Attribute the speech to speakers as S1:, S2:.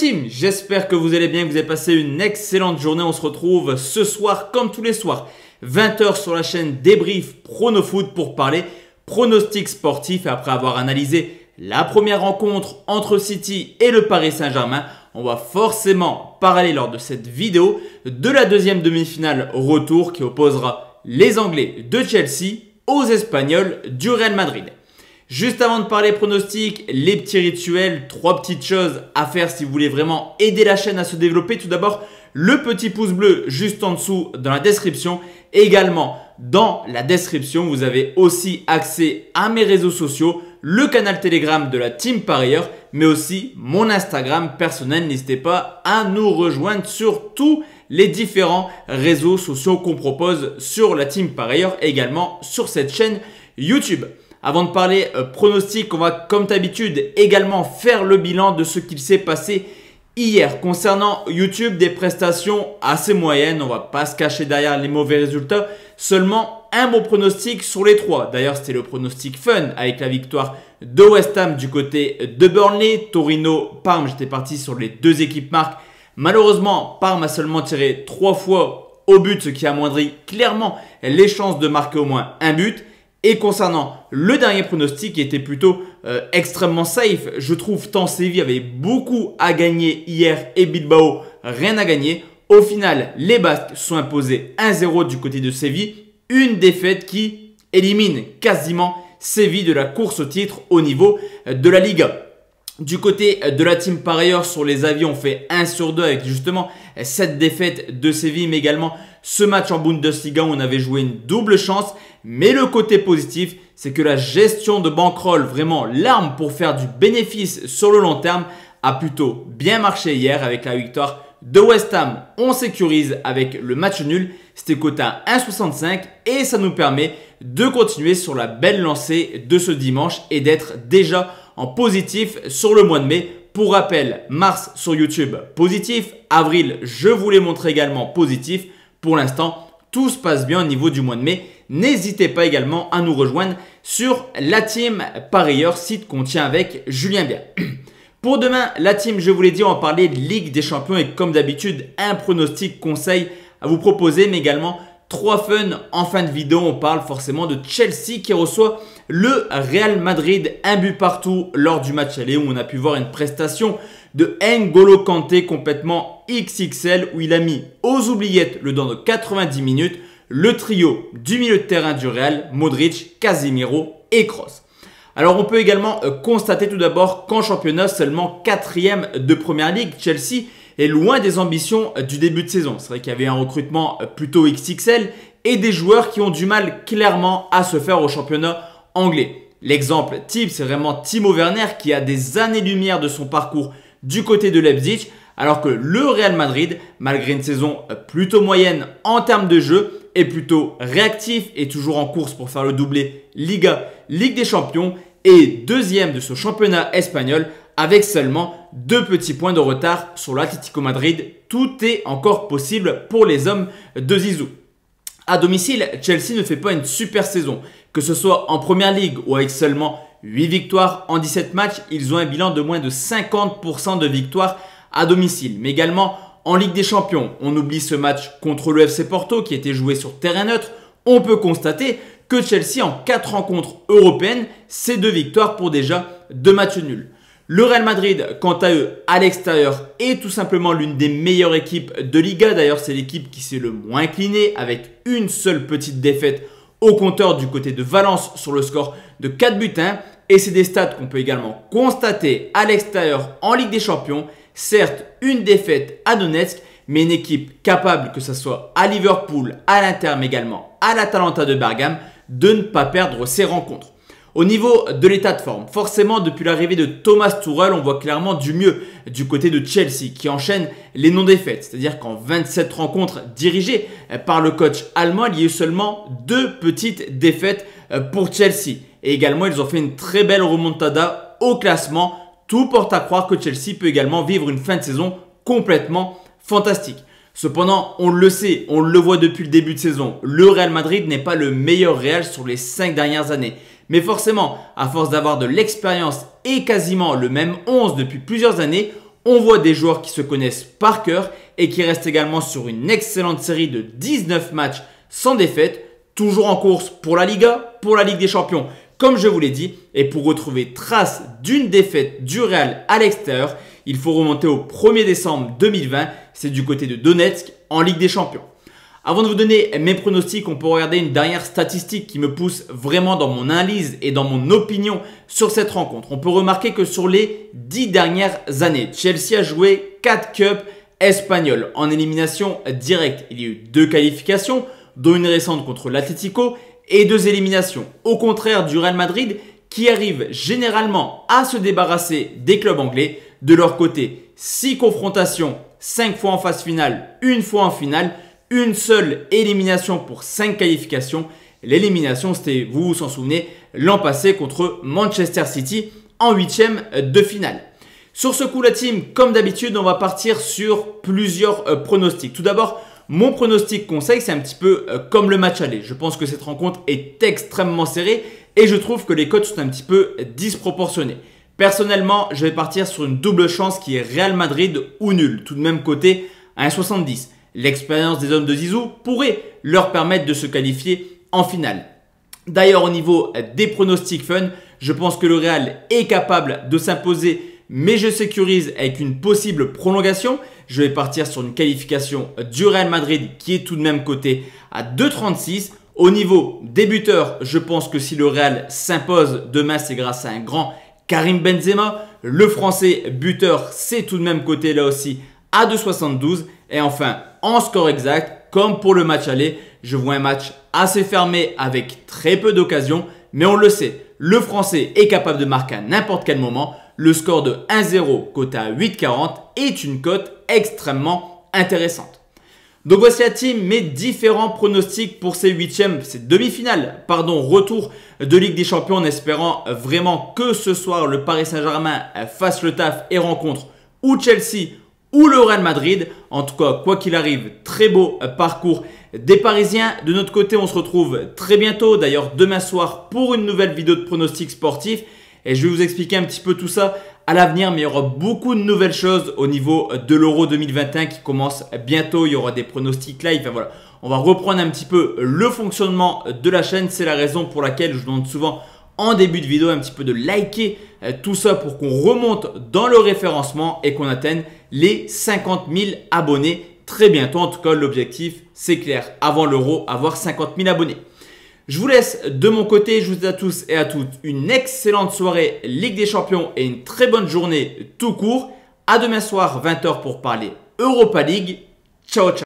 S1: team, j'espère que vous allez bien, que vous avez passé une excellente journée. On se retrouve ce soir comme tous les soirs, 20 h sur la chaîne Débrief Pronofoot pour parler pronostics sportifs. Et après avoir analysé la première rencontre entre City et le Paris Saint-Germain, on va forcément parler lors de cette vidéo de la deuxième demi-finale retour qui opposera les Anglais de Chelsea aux Espagnols du Real Madrid. Juste avant de parler pronostics, les petits rituels, 3 petites choses à faire si vous voulez vraiment aider la chaîne à se développer. Tout d'abord, le petit pouce bleu juste en dessous dans la description. Également, dans la description, vous avez aussi accès à mes réseaux sociaux, le canal Telegram de la Team Parieur, mais aussi mon Instagram personnel. N'hésitez pas à nous rejoindre sur tous les différents réseaux sociaux qu'on propose sur la Team Parieur et également sur cette chaîne YouTube. Avant de parler pronostic, on va comme d'habitude également faire le bilan de ce qu'il s'est passé hier. Concernant YouTube, des prestations assez moyennes, on ne va pas se cacher derrière les mauvais résultats. Seulement un bon pronostic sur les 3. D'ailleurs, c'était le pronostic fun avec la victoire de West Ham du côté de Burnley. Torino, Parme, j'étais parti sur les 2 équipes marques. Malheureusement, Parme a seulement tiré 3 fois au but, ce qui amoindrit clairement les chances de marquer au moins un but. Et concernant le dernier pronostic qui était plutôt extrêmement safe, je trouve tant Séville avait beaucoup à gagner hier et Bilbao rien à gagner. Au final, les Basques sont imposés 1-0 du côté de Séville. Une défaite qui élimine quasiment Séville de la course au titre au niveau de la Liga. Du côté de la Team Parieur, sur les avis, on fait 1 sur 2 avec justement cette défaite de Séville, mais également ce match en Bundesliga où on avait joué une double chance. Mais le côté positif, c'est que la gestion de bankroll, vraiment l'arme pour faire du bénéfice sur le long terme, a plutôt bien marché hier avec la victoire de West Ham. On sécurise avec le match nul, c'était coté à 1,65 et ça nous permet de continuer sur la belle lancée de ce dimanche et d'être déjà en positif sur le mois de mai. Pour rappel, mars sur YouTube positif, avril je vous l'ai montré également positif. Pour l'instant, tout se passe bien au niveau du mois de mai. N'hésitez pas également à nous rejoindre sur la Team Parieur, site qu'on tient avec Julien Bier. Pour demain, la team, je vous l'ai dit, on va parler de Ligue des Champions et comme d'habitude, un pronostic conseil à vous proposer, mais également 3 fun en fin de vidéo. On parle forcément de Chelsea qui reçoit le Real Madrid, un but partout lors du match aller où on a pu voir une prestation de N'Golo Kanté complètement XXL où il a mis aux oubliettes le temps de 90 minutes le trio du milieu de terrain du Real, Modric, Casemiro et Kroos. Alors on peut également constater tout d'abord qu'en championnat, seulement 4e de Première Ligue, Chelsea est loin des ambitions du début de saison. C'est vrai qu'il y avait un recrutement plutôt XXL et des joueurs qui ont du mal clairement à se faire au championnat anglais. L'exemple type, c'est vraiment Timo Werner qui a des années-lumière de son parcours du côté de Leipzig, alors que le Real Madrid, malgré une saison plutôt moyenne en termes de jeu, est plutôt réactif et toujours en course pour faire le doublé Liga, Ligue des Champions et 2e de ce championnat espagnol avec seulement 2 petits points de retard sur l'Atlético Madrid. Tout est encore possible pour les hommes de Zizou. À domicile, Chelsea ne fait pas une super saison. Que ce soit en Première Ligue ou avec seulement 8 victoires en 17 matchs, ils ont un bilan de moins de 50% de victoires à domicile. Mais également en Ligue des Champions, on oublie ce match contre le FC Porto qui était joué sur terrain neutre. On peut constater que Chelsea en 4 rencontres européennes, c'est 2 victoires pour déjà 2 matchs nuls. Le Real Madrid, quant à eux, à l'extérieur, est tout simplement l'une des meilleures équipes de Liga. D'ailleurs, c'est l'équipe qui s'est le moins inclinée avec une seule petite défaite au compteur du côté de Valence sur le score de 4-1. Et c'est des stats qu'on peut également constater à l'extérieur en Ligue des Champions. Certes, une défaite à Donetsk, mais une équipe capable, que ce soit à Liverpool, à l'Inter, mais également à l'Atalanta de Bergame, de ne pas perdre ces rencontres. Au niveau de l'état de forme, forcément depuis l'arrivée de Thomas Tuchel, on voit clairement du mieux du côté de Chelsea qui enchaîne les non-défaites. C'est-à-dire qu'en 27 rencontres dirigées par le coach allemand, il y a eu seulement 2 petites défaites pour Chelsea. Et également, ils ont fait une très belle remontada au classement. Tout porte à croire que Chelsea peut également vivre une fin de saison complètement fantastique. Cependant, on le sait, on le voit depuis le début de saison, le Real Madrid n'est pas le meilleur Real sur les 5 dernières années. Mais forcément, à force d'avoir de l'expérience et quasiment le même 11 depuis plusieurs années, On voit des joueurs qui se connaissent par cœur et qui restent également sur une excellente série de 19 matchs sans défaite, toujours en course pour la Liga, pour la Ligue des Champions, comme je vous l'ai dit. Et pour retrouver trace d'une défaite du Real à l'extérieur, il faut remonter au 1er décembre 2020, c'est du côté de Donetsk en Ligue des Champions. Avant de vous donner mes pronostics, on peut regarder une dernière statistique qui me pousse vraiment dans mon analyse et dans mon opinion sur cette rencontre. On peut remarquer que sur les 10 dernières années, Chelsea a joué 4 cups espagnols en élimination directe. Il y a eu 2 qualifications, dont une récente contre l'Atlético et 2 éliminations. Au contraire du Real Madrid qui arrive généralement à se débarrasser des clubs anglais. De leur côté, 6 confrontations, 5 fois en phase finale, 1 fois en finale. Une seule élimination pour 5 qualifications. L'élimination, c'était, vous vous en souvenez, l'an passé contre Manchester City en 8e de finale. Sur ce coup, la team, comme d'habitude, on va partir sur plusieurs pronostics. Tout d'abord, mon pronostic conseil, c'est un petit peu comme le match aller. Je pense que cette rencontre est extrêmement serrée et je trouve que les cotes sont un petit peu disproportionnées. Personnellement, je vais partir sur une double chance qui est Real Madrid ou nul. Tout de même côté à 1,70. L'expérience des hommes de Zizou pourrait leur permettre de se qualifier en finale. D'ailleurs, au niveau des pronostics fun, je pense que le Real est capable de s'imposer, mais je sécurise avec une possible prolongation. Je vais partir sur une qualification du Real Madrid qui est tout de même coté à 2,36. Au niveau des buteurs, je pense que si le Real s'impose demain, c'est grâce à un grand Karim Benzema. Le français buteur, c'est tout de même coté là aussi à 2,72. Et enfin, en score exact, comme pour le match aller, je vois un match assez fermé avec très peu d'occasions. Mais on le sait, le français est capable de marquer à n'importe quel moment. Le score de 1-0 coté à 8,40 est une cote extrêmement intéressante. Donc voici la team, mes différents pronostics pour ces demi-finales, retour de Ligue des Champions, en espérant vraiment que ce soir le Paris Saint-Germain fasse le taf et rencontre ou Chelsea ou le Real Madrid. En tout cas, quoi qu'il arrive, très beau parcours des Parisiens. De notre côté, on se retrouve très bientôt, d'ailleurs demain soir, pour une nouvelle vidéo de pronostics sportifs. Et je vais vous expliquer un petit peu tout ça à l'avenir, mais il y aura beaucoup de nouvelles choses au niveau de l'Euro 2021 qui commence bientôt. Il y aura des pronostics live. Enfin, voilà. On va reprendre un petit peu le fonctionnement de la chaîne. C'est la raison pour laquelle je vous demande souvent en début de vidéo un petit peu de liker tout ça pour qu'on remonte dans le référencement et qu'on atteigne les 50 000 abonnés très bientôt. En tout cas, l'objectif, c'est clair. Avant l'Euro, avoir 50 000 abonnés. Je vous laisse de mon côté. Je vous souhaite à tous et à toutes une excellente soirée Ligue des Champions et une très bonne journée tout court. À demain soir, 20 h pour parler Europa League. Ciao, ciao.